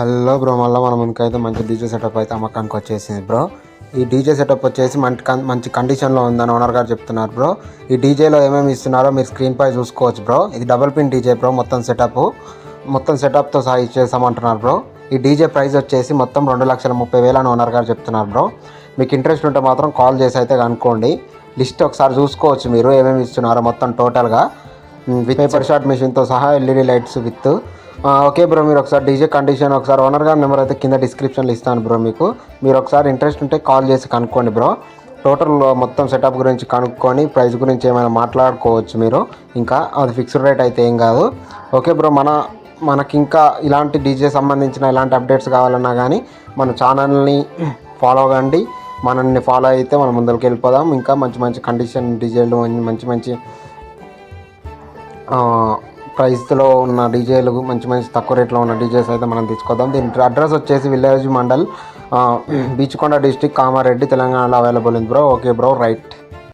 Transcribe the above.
Hello bro, మళ్ళీ మన ముందుకైతే మంచి డీజే సెటప్ అయితే అమ్మకానికి వచ్చేసింది బ్రో. ఈ డీజే సెటప్ వచ్చేసి మంచి కండిషన్లో ఉందని ఓనర్ గారు చెప్తున్నారు బ్రో. ఈ డీజేలో ఏమేమి ఇస్తున్నారో మీరు స్క్రీన్ పై చూసుకోవచ్చు బ్రో. ఇది డబుల్ పిన్ డీజే బ్రో. మొత్తం సెటప్తో సహా ఇచ్చేసామంటున్నారు బ్రో. ఈ డీజే ప్రైస్ వచ్చేసి మొత్తం 2,30,000 అని ఓనర్ గారు చెప్తున్నారు బ్రో. మీకు ఇంట్రెస్ట్ ఉంటే మాత్రం కాల్ చేసి అయితే కనుక్కోండి. లిస్ట్ ఒకసారి చూసుకోవచ్చు మీరు ఏమేమి ఇస్తున్నారో మొత్తం టోటల్గా విత్ పేపర్ షాట్ మిషన్తో సహా LED lights with. Okay bro, మీరు ఒకసారి డీజే కండిషన్ ఒకసారి ఓనర్ గారి నెంబర్ అయితే కింద డిస్క్రిప్షన్లో ఇస్తాను బ్రో. మీరు ఒకసారి ఇంట్రెస్ట్ ఉంటే కాల్ చేసి కనుక్కోండి బ్రో. టోటల్ మొత్తం సెటప్ గురించి కనుక్కొని ప్రైస్ గురించి ఏమైనా మాట్లాడుకోవచ్చు మీరు. ఇంకా అది ఫిక్స్డ్ రేట్ అయితే ఏం కాదు. ఓకే బ్రో, మనకి ఇంకా ఇలాంటి డీజే సంబంధించిన ఇలాంటి అప్డేట్స్ కావాలన్నా కానీ మన ఛానల్ని ఫాలో అవ్వండి. మనల్ని ఫాలో అయితే మనం ముందరికి వెళ్ళిపోదాం. ఇంకా మంచి కండిషన్ డీజేలు, మంచి ప్రైస్లో ఉన్న డీజేలు, మంచి తక్కువ రేట్లో ఉన్న డీజేస్ అయితే మనం తీసుకొద్దాం. దీని అడ్రస్ వచ్చేసి విలేజ్ మండల్, బీచ్కొండ డిస్టిక్, కామారెడ్డి, తెలంగాణలో అవైలబుల్ ఉంది బ్రో. Okay bro, right.